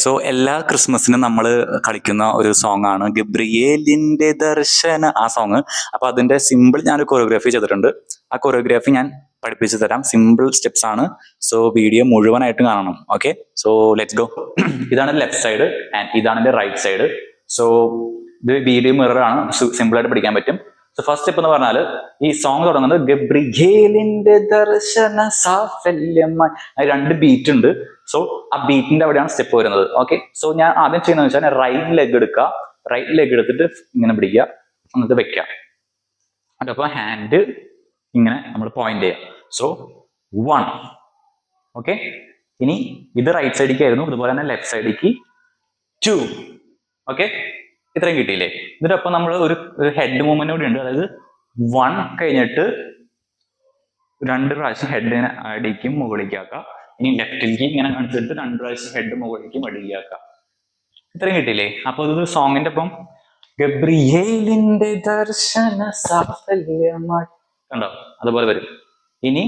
So എല്ലാ ക്രിസ്മസിനും നമ്മൾ കളിക്കുന്ന ഒരു സോങ് ആണ് ഗബ്രിയേലിന്റെ ദർശന ആ സോങ്. അപ്പൊ അതിന്റെ സിമ്പിൾ ഞാൻ കൊറിയോഗ്രാഫി ചെയ്തിട്ടുണ്ട്. ആ കൊറിയോഗ്രാഫി ഞാൻ പഠിപ്പിച്ചു തരാം. സിമ്പിൾ സ്റ്റെപ്സ് ആണ്. സോ വീഡിയോ മുഴുവനായിട്ട് കാണണം. Okay, so let's go. ഇതാണ് ലെഫ്റ്റ് സൈഡ് ആൻഡ് ഇതാണ് എന്റെ റൈറ്റ് സൈഡ്. സോ ഇത് വീഡിയോ മിറർ ആണ്, സിമ്പിൾ ആയിട്ട് പഠിക്കാൻ പറ്റും. സോ ഫസ്റ്റ് സ്റ്റെപ്പ് എന്ന് പറഞ്ഞാൽ ഈ സോങ് തുടങ്ങുന്നത് ഗബ്രിയേലിന്റെ ദർശന സാഫല്യമായി. രണ്ട് ബീറ്റ് ഉണ്ട്. സോ ആ ബീറ്റിന്റെ അവിടെയാണ് സ്റ്റെപ്പ് വരുന്നത്. ഓക്കെ, സോ ഞാൻ ആദ്യം ചെയ്യുന്നത് വെച്ചാൽ റൈറ്റ് ലെഗ് എടുക്കുക. റൈറ്റ് ലെഗ് എടുത്തിട്ട് ഇങ്ങനെ പിടിക്കുക, എന്നിട്ട് വെക്കുക. അതപ്പോൾ ഹാൻഡ് ഇങ്ങനെ നമ്മൾ പോയിന്റ് ചെയ്യാം. സോ 1. ഓക്കെ, ഇനി ഇത് റൈറ്റ് സൈഡിലേക്ക് ആയിരുന്നു, അതുപോലെ തന്നെ ലെഫ്റ്റ് സൈഡിലേക്ക് 2. ഓക്കെ, ഇത്രയും കിട്ടിയില്ലേ? ഇതിനൊപ്പം നമ്മൾ ഒരു ഹെഡ് മൂവ്മെന്റ് കൂടി ഉണ്ട്. അതായത് 1 കഴിഞ്ഞിട്ട് 2 പ്രാവശ്യം ഹെഡിനെ അടിക്കും മുകളിലേക്ക് ആക്കാം. ഇനി ലെഫ്റ്റിലേക്ക് ഇങ്ങനെ കാണിച്ചിട്ട് 2 പ്രാവശ്യം ഹെഡ് മുകളിലേക്ക് അടിക്കാക്കാം. ഇത്രയും കിട്ടിയില്ലേ? അപ്പൊ ഇത് സോങ്ങിന്റെ ഒപ്പം ഗബ്രിയേലിന്റെ ദർശന സാഫല്യമായി കണ്ടോ, അതുപോലെ വരും. ഇനി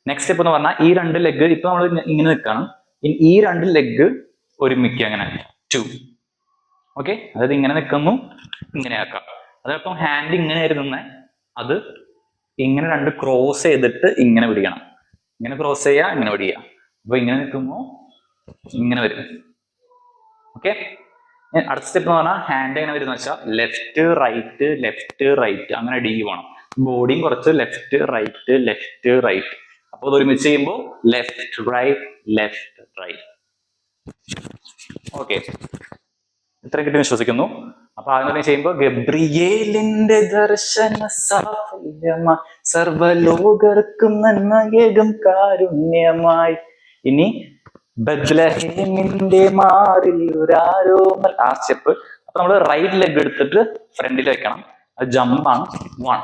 നെക്സ്റ്റ് സ്റ്റെപ്പ് എന്ന് പറഞ്ഞാൽ ഈ 2 ലെഗ് ഇപ്പൊ നമ്മൾ ഇങ്ങനെ നിൽക്കണം. ഈ 2 ലെഗ് ഒരുമിക്കുക, അങ്ങനെ 2. ഓക്കെ, അതായത് ഇങ്ങനെ നിൽക്കുന്നു, ഇങ്ങനെ ആക്കാം. അതോടൊപ്പം ഹാൻഡ് ഇങ്ങനെ ആയിരുന്നു, അത് ഇങ്ങനെ 2 ക്രോസ് ചെയ്തിട്ട് ഇങ്ങനെ പിടിക്കണം. ഇങ്ങനെ ക്രോസ് ചെയ്യുക, ഇങ്ങനെ പിടിക്കുക. അപ്പൊ ഇങ്ങനെ നിൽക്കുമ്പോൾ ഇങ്ങനെ വരും. ഓക്കെ, അടുത്ത സ്റ്റെപ്പ് എന്ന് പറഞ്ഞാൽ ഹാൻഡ് എങ്ങനെ വരും എന്ന് വെച്ചാൽ ലെഫ്റ്റ് റൈറ്റ് അങ്ങനെ ഡി പോകണം. ബോഡിയും കുറച്ച് ലെഫ്റ്റ് റൈറ്റ്. അപ്പോൾ അത് ഒരുമിച്ച് ചെയ്യുമ്പോൾ ലെഫ്റ്റ് റൈറ്റ്. ഓക്കെ, ഇത്രയും കിട്ടി വിശ്വസിക്കുന്നു. അപ്പൊ അങ്ങനെ ചെയ്യുമ്പോൾ ഗബ്രിയേലിന്റെ ദർശന സാഫല്യമായി സർവലോകർക്കും നന്മയേകും കാരുണ്യമായി. ഇനി ബത്ലഹേമിന്റെ മാറിൽ ഒരാരോമൽ, ആ സ്റ്റെപ്പ്. അപ്പൊ നമ്മൾ റൈറ്റ് ലെഗ് എടുത്തിട്ട് ഫ്രണ്ടിൽ വെക്കണം. അത് ജമ്പാണ്. 1.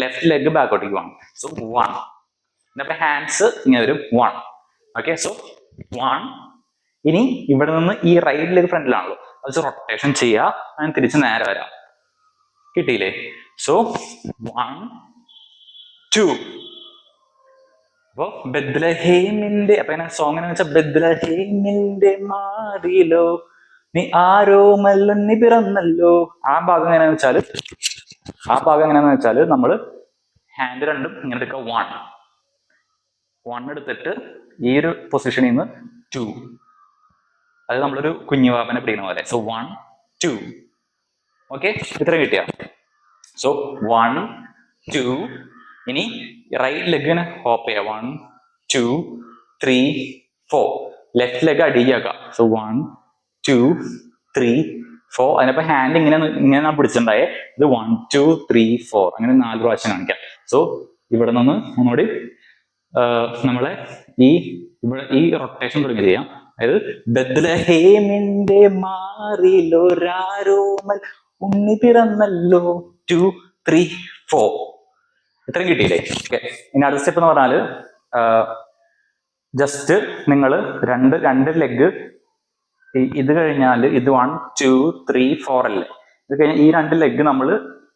ലെഫ്റ്റ് ലെഗ് ബാക്കോട്ടേക്ക് പോകണം. സോ 1. അപ്പൊ ഹാൻഡ്സ് ഇങ്ങനെ വരും. 1. Okay, so 1. ഇനി ഇവിടെ നിന്ന് ഈ റൈറ്റ് ലെഗ് ഫ്രണ്ടിലാണല്ലോ, അത് റൊട്ടേഷൻ ചെയ്യുക, ഞാൻ തിരിച്ച് നേരെ വരാം. കിട്ടിയില്ലേ? സോ 1 2. അപ്പൊ ബത്ലഹേമിന്റെ, അപ്പൊ എങ്ങനെ സോങ് എന്ന് വെച്ചാൽ ബത്ലഹേമിന്റെ മാറിലോ നീ ആരോമല്ലി പിറന്നല്ലോ. ആ ഭാഗം എങ്ങനെയാന്ന് വെച്ചാല് നമ്മള് ഹാൻഡ് രണ്ടും ഇങ്ങനെ എടുക്കുക. 1 എടുത്തിട്ട് ഈ ഒരു പൊസിഷനിൽ നിന്ന് 2. അത് നമ്മളൊരു കുഞ്ഞുവാപ്പനെ പിടിക്കുന്ന പോലെ. സോ 1 2. ഓക്കെ, ഇത്ര കിട്ടിയ. സോ 1 2. ഇനി റൈറ്റ് ലെഗിന് ഹോപ്പ് ചെയ്യാം. 1 2 3 4. ലെഫ്റ്റ് ലെഗ് അടിയാക്കാം. സോ 1 2 3 4. അതിനപ്പോ ഹാൻഡ് ഇങ്ങനെ പിടിച്ചിട്ടുണ്ടായേ. ഇത് 1 2 3 4 അങ്ങനെ 4 പ്രാവശ്യം കാണിക്കാം. സോ ഇവിടെ നിന്ന് ഒന്നുകൂടി നമ്മളെ ഈ റൊട്ടേഷൻ തുടങ്ങി ചെയ്യാം. അതായത് ബത്ലഹേമിന്റെ മാറിലൊരാരോമൽ ഉണ്ണി പിറന്നല്ലോ 2 3 4. ഇത്രയും കിട്ടിയില്ലേ? ഓക്കെ, ഇനി അടുത്ത സ്റ്റെപ്പ് എന്ന് പറഞ്ഞാല് ജസ്റ്റ് നിങ്ങൾ രണ്ട് ലെഗ് ഇത് കഴിഞ്ഞാല് ഇത് 1 2 3 4 അല്ലേ? ഇത് കഴിഞ്ഞാൽ ഈ 2 ലെഗ് നമ്മൾ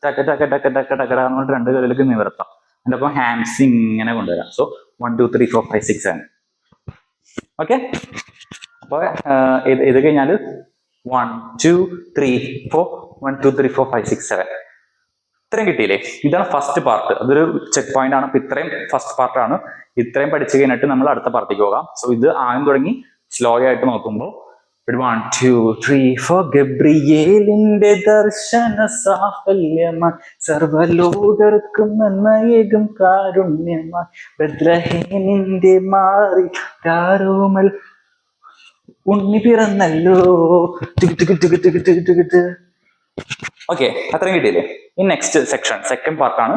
ടക്ക 2 ലെഗ് നിവർത്താം. അതിന്റെ ഒപ്പം ഹാൻഡ്സ് ഇങ്ങനെ കൊണ്ടുവരാം. സോ 1 2 3 4 5 6 7. ഓക്കെ, അപ്പൊ ഇത് കഴിഞ്ഞാല് 1 2 3 4 1 2 3 4 5 6 7. ഇത്രയും കിട്ടിയില്ലേ? ഇതാണ് ഫസ്റ്റ് പാർട്ട്. അതൊരു ചെക്ക് പോയിന്റ് ആണ്. അപ്പൊ ഇത്രയും ഫസ്റ്റ് പാർട്ടാണ്. ഇത്രയും പഠിച്ചു കഴിഞ്ഞിട്ട് നമ്മൾ അടുത്ത പാർട്ടിക്ക് പോകാം. സോ ഇത് ആദ്യം തുടങ്ങി സ്ലോ ആയിട്ട് നോക്കുമ്പോൾ 1 2 3 4 ഗബ്രിയേലിന്റെ ദർശന സാഫല്യമായി സർവലോകർക്കും നന്മയേകും കാരുണ്യമായി ബത്ലഹേമിന്റെ മാറി ആരോമൽ ഉണ്ണി പിറന്നല്ലോ. ഓക്കെ, അത്രയും കിട്ടിയില്ലേ? ഈ നെക്സ്റ്റ് സെക്ഷൻ സെക്കൻഡ് പാർട്ടാണ്.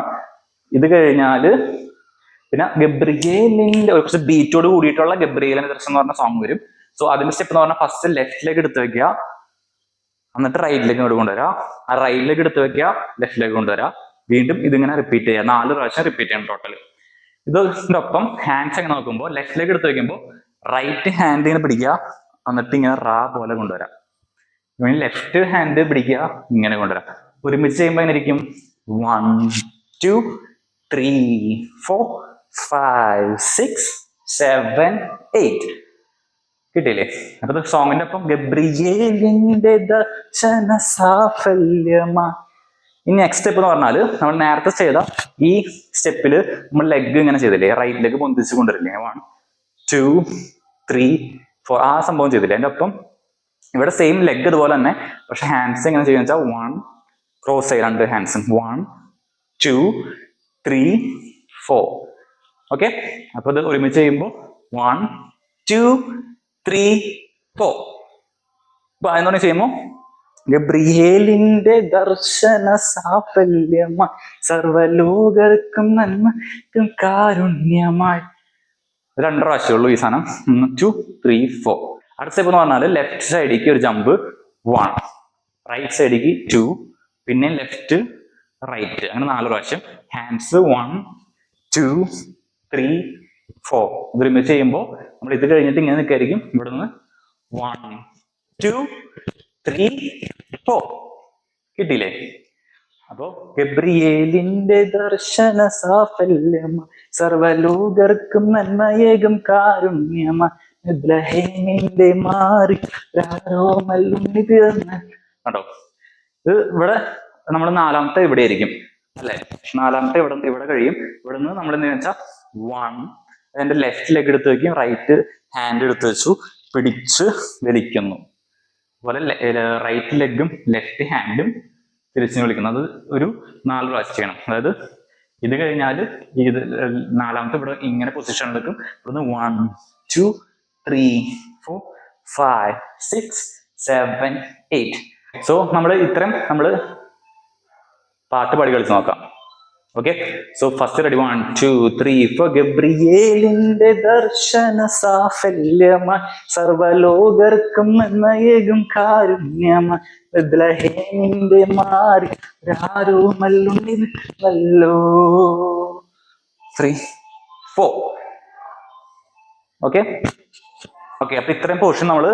ഇത് കഴിഞ്ഞാല് പിന്നെ ഗബ്രിയേലിന്റെ കുറച്ച് ബീറ്റോട് കൂടിയിട്ടുള്ള ഗബ്രിയേലിന്റെ ദർശനം എന്ന് പറഞ്ഞ സോങ് വരും. സോ അതിന്റെ സ്റ്റെപ്പ് എന്ന് പറഞ്ഞാൽ ഫസ്റ്റ് ലെഫ്റ്റ് ലെഗ് എടുത്ത് വെക്കുക, എന്നിട്ട് റൈറ്റ് ലെഗ് ഇങ്ങോട്ട് കൊണ്ടുവരാം. ആ റൈറ്റ് ലെഗ് എടുത്ത് വെക്കുക, ലെഫ്റ്റ് ലെഗ് കൊണ്ടുവരാം. വീണ്ടും ഇതിങ്ങനെ റിപ്പീറ്റ് ചെയ്യുക. 4 പ്രാവശ്യം റിപ്പീറ്റ് ചെയ്യണം ടോട്ടൽ. ഇതിന്റെ ഒപ്പം ഹാൻഡ്സ് എങ്ങനെ നോക്കുമ്പോൾ ലെഫ്റ്റ് ലെഗ് എടുത്ത് വെക്കുമ്പോൾ റൈറ്റ് ഹാൻഡ് ഇങ്ങനെ പിടിക്കുക, എന്നിട്ട് ഇങ്ങനെ പോലെ കൊണ്ടുവരാം. ലെഫ്റ്റ് ഹാൻഡ് പിടിക്കുക, ഇങ്ങനെ കൊണ്ടുവരാം. ഒരുമിച്ച് ചെയ്യുമ്പോൾ എങ്ങനെ ഇരിക്കും? 1 2 3 4 5 6 7 8. കിട്ടിയില്ലേ? അപ്പൊ സോങ്ങിന്റെ ഒപ്പം ഗബ്രിയേലിന്റെ ദർശന സാഫല്യമാ. ഇനി നെക്സ്റ്റ് സ്റ്റെപ്പ് എന്ന് പറഞ്ഞാൽ നമ്മൾ നേരത്തെ ചെയ്ത ഈ സ്റ്റെപ്പിൽ നമ്മൾ ലെഗ് ഇങ്ങനെ ചെയ്തില്ലേ, റൈറ്റ് ലെഗ് പൊന്തിച്ച് കൊണ്ടുവരില്ലേ, 1 2 3 4 ആ സംഭവം ചെയ്തില്ലേ. അതിന്റെ ഒപ്പം ഇവിടെ സെയിം ലെഗ് ഇതുപോലെ തന്നെ, പക്ഷെ ഹാൻഡ്സ് എങ്ങനെ ചെയ്യുന്ന വെച്ചാൽ 1 ക്രോസ് ആയി 2 ഹാൻഡ്സും 1 2 3 4. ഓക്കെ, അപ്പൊ ഇത് ഒരുമിച്ച് ചെയ്യുമ്പോൾ 1 2 3 4. അപ്പൊ അതെന്ന് ചെയ്യുമ്പോൾ ഗബ്രിയേലിന്റെ ദർശന സാഫല്യമായി സർവലോകർക്കും നന്മക്കും കാരുണ്യമായി. 2 പ്രാവശ്യമുള്ളൂ ഈ സാധനം. 2 3 4. അടുത്ത സ്റ്റെപ്പ് എന്ന് പറഞ്ഞാൽ ലെഫ്റ്റ് സൈഡിലേക്ക് ഒരു ജമ്പ് 1, റൈറ്റ് സൈഡിലേക്ക് 2, പിന്നെ ലെഫ്റ്റ് റൈറ്റ്, അങ്ങനെ 4 പ്രാവശ്യം. ഹാൻഡ്സ് 1 2 3 4. ഇതൊരുമിച്ച് ചെയ്യുമ്പോൾ നമ്മൾ ഇത് കഴിഞ്ഞിട്ട് ഇങ്ങനെ നിൽക്കായിരിക്കും. ഇവിടുന്ന് 1 2 3 4. കിട്ടിയില്ലേ? അപ്പോ ഗബ്രിയേലിന്റെ ദർശന സാഫല്യമായി സർവലോകർക്കും നന്മയേകും കാരുണ്യമായി ബെത്ലഹേമിന്റെ മാറി രാരോമല്ലുണ്ണി പിറന്ന. കണ്ടോ, ഇത് ഇവിടെ നമ്മൾ 4ാമത്തെ ഇവിടെ ആയിരിക്കും അല്ലെ? 4ാമത്തെ ഇവിടെ കഴിയും. ഇവിടെ നിന്ന് നമ്മൾ എന്താ വെച്ചാൽ 1, അതിന്റെ ലെഫ്റ്റ് ലെഗ് എടുത്ത് വെക്കും, റൈറ്റ് ഹാൻഡ് എടുത്ത് വെച്ചു, പിടിച്ച് വലിക്കുന്നു. അതുപോലെ റൈറ്റ് ലെഗും ലെഫ്റ്റ് ഹാൻഡും തിരിച്ചു വിളിക്കുന്നത് ഒരു 4 പ്രാവശ്യം ചെയ്യണം. അതായത് ഇത് കഴിഞ്ഞാൽ ഇത് 4ാമത്തെ ഇവിടെ ഇങ്ങനെ പൊസിഷനിലേക്കും ഇവിടുന്ന് 1 2 3 4 5 6 7 8. സോ നമ്മൾ പാട്ട് പാടി കളിച്ച് നോക്കാം. Okay, so first ready 1 2 3 4. ഗബ്രിയേലിന്റെ ദർശന സാഫല്യമായി സർവലോകർക്കും നന്മയേകും കാരുണ്യമായി ബെത്ലഹേമിന്റെ മാറി രാരോമല്ലുണ്ണി നല്ലോ. 3 4. ഓക്കെ ഓക്കെ, അപ്പൊ ഇത്രയും പോർഷൻ നമ്മൾ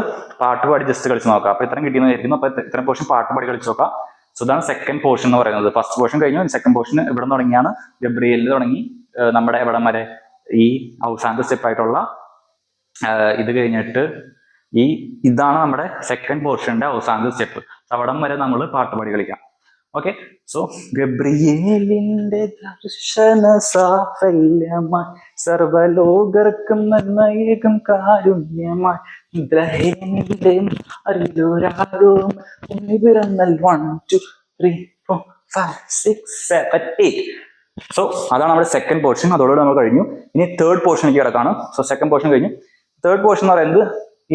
പാട്ട് പാടി ജസ്റ്റ് കളിച്ച് നോക്കാം. അപ്പൊ ഇത്രയും കിട്ടിയെന്ന് വിചാരിക്കുന്നു. അപ്പൊ ഇത്രയും പോർഷൻ പാട്ട് പാടി കളിച്ച് നോക്കാം. സോ ഇതാണ് സെക്കൻഡ് പോർഷൻ എന്ന് പറയുന്നത്. ഫസ്റ്റ് പോർഷൻ കഴിഞ്ഞു, സെക്കൻഡ് പോർഷൻ ഇവിടെ തുടങ്ങിയാണ്. ഗബ്രിയേലിൽ തുടങ്ങി നമ്മുടെ എവിടം വരെ ഈ അവസാനത്തെ സ്റ്റെപ്പ് ആയിട്ടുള്ള ഇത് കഴിഞ്ഞിട്ട് ഇതാണ് നമ്മുടെ സെക്കൻഡ് പോർഷന്റെ അവസാനത്തെ സ്റ്റെപ്പ്. അവിടം വരെ നമ്മൾ പാട്ട് പാടി കളിക്കാം. ഓക്കെ, സോ ഗബ്രിയേലിന്റെ ദർശന സാഫല്യമായി സർവലോകർക്കും നന്മയേകും കാരുണ്യമായി ബെത്ലഹേമിന്റെ അറിയൂരാരോം ഉണ്ണി പിറന്നൽ 1 2 3 4 5 6 7 8. സോ അതാണ് നമ്മുടെ സെക്കൻഡ് പോർഷൻ. അതോടുകൂടി നമ്മൾ കഴിഞ്ഞു. ഇനി തേർഡ് പോർഷനിലേക്ക് കിടക്കാണ്. സോ സെക്കൻഡ് പോർഷൻ കഴിഞ്ഞു. തേർഡ് പോർഷൻ എന്ന് പറയുന്നത്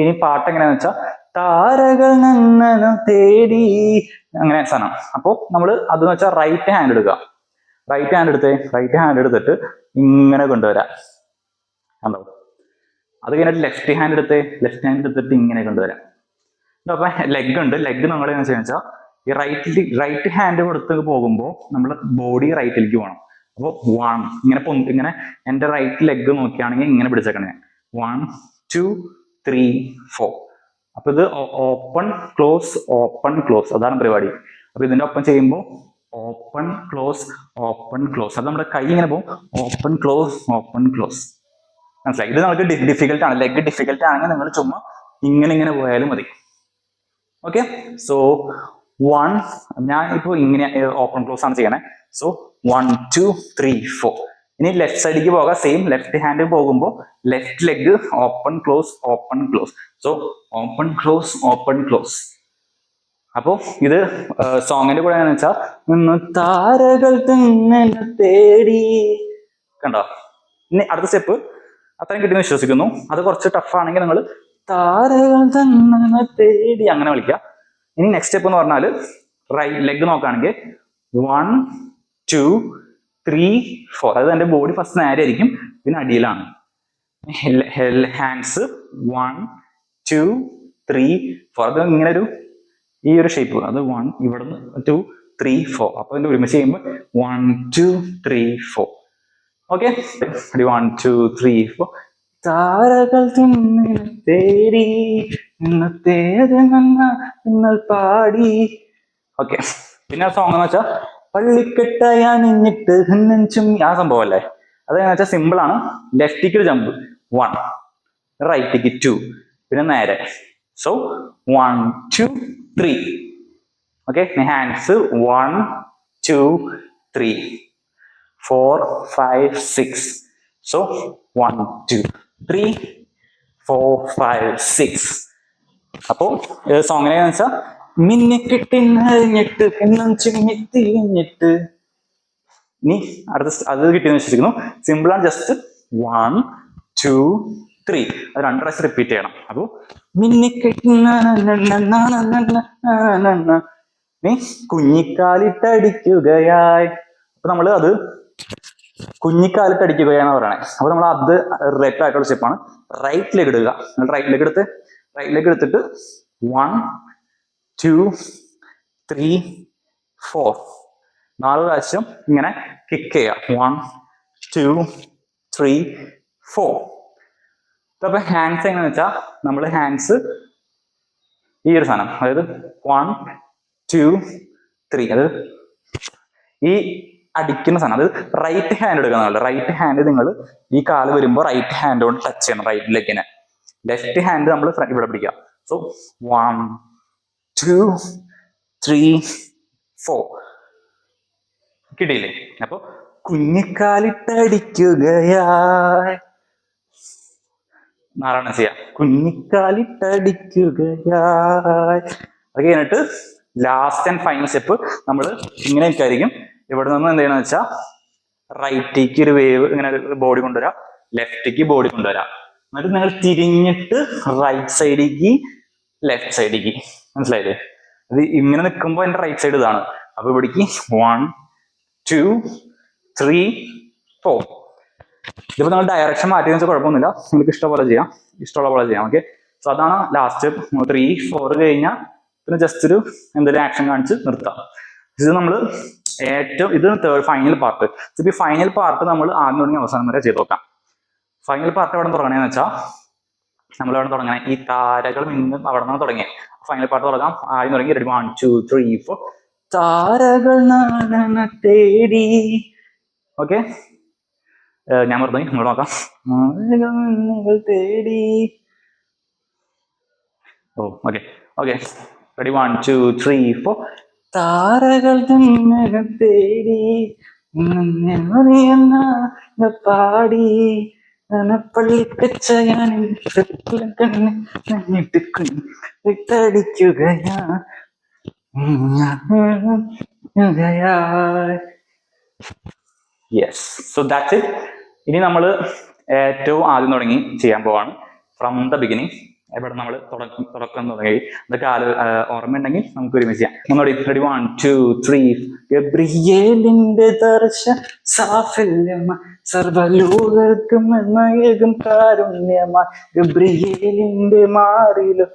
ഇനി പാട്ട് എങ്ങനെയാന്ന് വെച്ചാൽ താരകൾ നന്നന തേടി അങ്ങനെ സാധനം. അപ്പോൾ നമ്മൾ അതെന്ന് വെച്ചാൽ റൈറ്റ് ഹാൻഡ് എടുക്കുക. റൈറ്റ് ഹാൻഡ് എടുത്തിട്ട് ഇങ്ങനെ കൊണ്ടുവരാം. കണ്ടോ? അത് കഴിഞ്ഞിട്ട് ലെഫ്റ്റ് ഹാൻഡ് എടുത്തിട്ട് ഇങ്ങനെ കൊണ്ടുവരാം. അപ്പൊ ലെഗ് ഉണ്ട്. ലെഗ് നമ്മൾ എന്ന് വെച്ചാൽ ഈ റൈറ്റ് ഹാൻഡ് കൊടുത്ത് പോകുമ്പോൾ നമ്മൾ ബോഡി റൈറ്റിലേക്ക് പോകണം. അപ്പോൾ 1 ഇങ്ങനെ എൻ്റെ റൈറ്റ് ലെഗ് നോക്കിയാണെങ്കിൽ ഇങ്ങനെ പിടിച്ചേക്കണം ഞാൻ. 1 2 3 4. അപ്പൊ ഇത് ഓപ്പൺ ക്ലോസ് അതാണ് പരിപാടി. അപ്പൊ ഇതിന്റെ ഒപ്പം ചെയ്യുമ്പോൾ ഓപ്പൺ ക്ലോസ് അത് നമ്മുടെ കൈ ഇങ്ങനെ പോകും. ഓപ്പൺ ക്ലോസ് മനസ്സിലായി? ഇത് നമുക്ക് ഡിഫിക്കൽട്ട് ആണ്. ലെഗ് ഡിഫിക്കൽട്ട് ആണെങ്കിൽ നിങ്ങൾ ചുമ്മാ ഇങ്ങനെ പോയാലും മതി. ഓക്കെ, സോ 1 ഞാൻ ഇപ്പോൾ ഇങ്ങനെ ഓപ്പൺ ക്ലോസ് ആണ് ചെയ്യണേ. സോ 1 2 3 4. ഇനി ലെഫ്റ്റ് സൈഡിലേക്ക് പോകാം. സെയിം ലെഫ്റ്റ് ഹാൻഡ് പോകുമ്പോൾ left leg open close. So open close. അപ്പോ ഇത് സോങ്ങിന്റെ കൂടെ എങ്ങനെയാണെന്ന് വെച്ചാൽ താരകൾ തന്നെ തേടി. കണ്ടോ? ഇനി അടുത്ത സ്റ്റെപ്പ് അത്രയും കിട്ടിയെന്ന് വിശ്വസിക്കുന്നു. അത് കുറച്ച് ടഫ് ആണെങ്കിൽ നിങ്ങൾ താരകൾ തന്നെ തേടി അങ്ങനെ വിളിക്കുക. ഇനി നെക്സ്റ്റ് സ്റ്റെപ്പ് എന്ന് പറഞ്ഞാൽ റൈറ്റ് ലെഗ് നോക്കുകയാണെങ്കിൽ 1 2 3 4. അതായത് എൻ്റെ ബോഡി ഫസ്റ്റ് നേരെ ആയിരിക്കും, പിന്നെ അടിയിലാണ്. ഹാൻഡ്സ് 1 2 3 4. അത് ഇങ്ങനെ ഈ ഒരു ഷേപ്പ്. അത് 1 ഇവിടുന്ന് 2 3 4. അപ്പൊ ഇതിന്റെ ഒരുമിച്ച് ചെയ്യുമ്പോൾ 1 2 3 4. ഓക്കെ, 1 2 3 4. താരകൾ തേടി പാടി. ഓക്കെ, പിന്നെ സോങ് എന്ന് വെച്ചാൽ പള്ളിക്കെട്ടായി അണിഞ്ഞിട്ട് നെഞ്ചും ആ സംഭവം അല്ലേ. അതെന്ന് വെച്ചാൽ സിമ്പിൾ ആണ്. ലെഫ്റ്റിക്ക് ഒരു ജമ്പ് 1, റൈറ്റിക്ക് 2, പിന്നെ നേരെ. സോ 1 2 3. Okay, hands 1 2 3 4 5 6. സോ 1 2 3 4 5 6. അപ്പോ സോങ് എങ്ങനെയാന്ന് വെച്ചാൽ മിന്നിക്കിട്ടിഞ്ഞിട്ട് എന്നും ചിന്നിട്ടിഞ്ഞിട്ട്. ഇനി അടുത്ത അത് കിട്ടിയെന്ന് വിശ്വസിക്കുന്നു. സിമ്പിൾ ആണ്, ജസ്റ്റ് 1 2 3 അത് 2 പ്രാവശ്യം റിപ്പീറ്റ് ചെയ്യണം. അപ്പോ നീ കുഞ്ഞിക്കാലിട്ടടിക്കുകയായി. അപ്പൊ നമ്മള് അത് കുഞ്ഞിക്കാലിട്ടടിക്കുകയാന്ന് പറയണേ. അപ്പൊ നമ്മൾ അത് റിലേറ്റഡ് ആയിട്ടുള്ള സ്റ്റെപ്പാണ്. റൈറ്റ് ലെഗ് ഇടുക. റൈറ്റ് ലെഗ് എടുത്തിട്ട് 1 2 3 4 4 പ്രാവശ്യം ഇങ്ങനെ കിക്ക് ചെയ്യുക. 1 2 3 4. അപ്പൊ ഹാൻഡ്സ് എങ്ങനെയാന്ന് വെച്ചാൽ നമ്മൾ ഹാൻഡ്സ് ഈ ഒരു സാധനം, അതായത് 1 2 3, അത് ഈ അടിക്കുന്ന സാധനം, അത് റൈറ്റ് ഹാൻഡ് എടുക്കുക. റൈറ്റ് ഹാൻഡ് നിങ്ങൾ ഈ കാല് വരുമ്പോൾ റൈറ്റ് ഹാൻഡ് കൊണ്ട് ടച്ച് ചെയ്യണം റൈറ്റ് ലെഗിനെ. ലെഫ്റ്റ് ഹാൻഡ് നമ്മൾ ഇവിടെ പിടിക്കുക. സോ 1 2 3 4. കിട്ടിയില്ലേ? അപ്പൊ കുഞ്ഞിക്കാലിട്ടടിക്കുകയായി 4 ചെയ്യാം. കുഞ്ഞിക്കാലിട്ടടിക്കുകയായി. അത് കഴിഞ്ഞിട്ട് ലാസ്റ്റ് ആൻഡ് ഫൈനൽ സ്റ്റെപ്പ് നമ്മൾ ഇങ്ങനെയൊക്കെ ആയിരിക്കും. ഇവിടെ നിന്ന് എന്ത് ചെയ്യണമെന്ന് വെച്ചാൽ റൈറ്റിലേക്ക് ഒരു വേവ് ഇങ്ങനെ ബോഡി കൊണ്ടുവരാം, ലെഫ്റ്റിലേക്ക് ബോഡി കൊണ്ടുവരാം. എന്നിട്ട് നിങ്ങൾ തിരിഞ്ഞിട്ട് റൈറ്റ് സൈഡിലേക്ക് ലെഫ്റ്റ് സൈഡിലേക്ക്. മനസ്സിലായില്ലേ? ഇത് ഇങ്ങനെ നിൽക്കുമ്പോൾ എൻ്റെ റൈറ്റ് സൈഡ് ഇതാണ്. അപ്പൊ ഇവിടേക്ക് 1 2 3 4. ഇതിപ്പോ നിങ്ങൾ ഡയറക്ഷൻ മാറ്റിയെന്ന് വെച്ചാൽ കുഴപ്പമൊന്നുമില്ല, നിങ്ങൾക്ക് ഇഷ്ടമുള്ള പോലെ ചെയ്യാം. ഓക്കെ, സോ അതാണ് ലാസ്റ്റ് 3 4 കഴിഞ്ഞാൽ പിന്നെ ജസ്റ്റ് ഒരു എന്തെങ്കിലും ആക്ഷൻ കാണിച്ച് നിർത്താം. ഇത് നമ്മൾ ഇത് ഫൈനൽ പാർട്ട്. ഈ ഫൈനൽ പാർട്ട് നമ്മൾ ആദ്യം തുടങ്ങി അവസാനം വരെ ചെയ്ത് നോക്കാം. ഫൈനൽ പാർട്ട് എവിടെ നിന്ന് തുടങ്ങണേന്ന് വെച്ചാൽ നമ്മൾ എവിടെ തുടങ്ങണേ, ഈ താരകൾ നിന്ന് അവിടെ നിന്ന് തുടങ്ങിയ ഫൈനൽ പാർട്ട് തുടങ്ങാം. ആദ്യം തുടങ്ങി 1 2 3 4. താരകൾ തേടി. ഓക്കെ, ഞാൻ പറഞ്ഞു നമ്മൾ നോക്കാം. തേടി. Oh okay okay, ready 1 2 3 4. താരകൾ തേടി പാടി പള്ളിക്കച്ചടിക്കുകയാ. Yes, so that's it. ഇനി നമ്മൾ ഏറ്റവും ആദ്യം തുടങ്ങി ചെയ്യാൻ പോവാണ്. ഫ്രം ദ ബിഗിനിങ്, എവിടെ നമ്മൾ തുടക്കം തുടങ്ങി. അതൊക്കെ ഓർമ്മയുണ്ടെങ്കിൽ നമുക്ക് ഒരുമിച്ച് ചെയ്യാം. നമ്മൾ റെഡി 1 2 3. ഗബ്രിയേലിന്റെ ദർശന സാഫല്യമായി സർവലോകർക്കും നന്മയേകും കാരുണ്യമായി. ഗബ്രിയേലിന്റെ മാറിലോ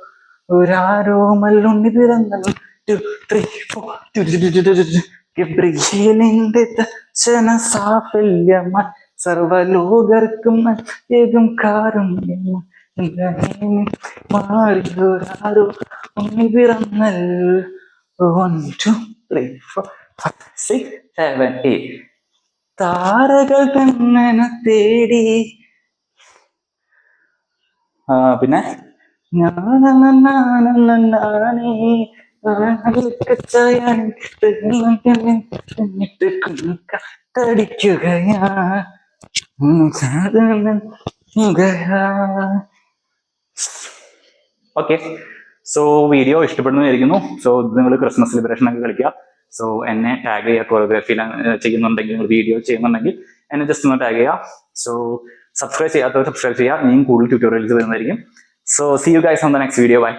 ഒരാരോമല്ലുണ്ണി പിറന്നല്ലോ. 2 3 4. ഗബ്രിയേലിന്റെ ദർശന സാഫല്യമായി സർവലോകർക്കും നന്മയേകും കാരുണ്യമായി. മാറിയൊരാരോ ഉണ്ണി പിറന്നല്ലോ. 1 2 3 4 5 6 7 8. താരകൾ തന്നെ തേടി. പിന്നെ കടിക്കുകയാ. ഓക്കെ, സോ വീഡിയോ ഇഷ്ടപ്പെടുന്നതായിരിക്കുന്നു. സോ നിങ്ങൾ ക്രിസ്മസ് സെലിബ്രേഷൻ ഒക്കെ കളിക്കുക. സോ എന്നെ ടാഗ് ചെയ്യുക. കൊറിയോഗ്രാഫി ചെയ്യുന്നുണ്ടെങ്കിൽ, നിങ്ങൾ വീഡിയോ ചെയ്യുന്നുണ്ടെങ്കിൽ എന്നെ ജസ്റ്റ് ഒന്ന് ടാഗ് ചെയ്യുക. സോ സബ്സ്ക്രൈബ് ചെയ്യാത്തവർ സബ്സ്ക്രൈബ് ചെയ്യുക. ഇനിയും കൂടുതൽ ട്യൂട്ടോറിയൽസ് വരുന്നതായിരിക്കും. So see you guys on the next video. By.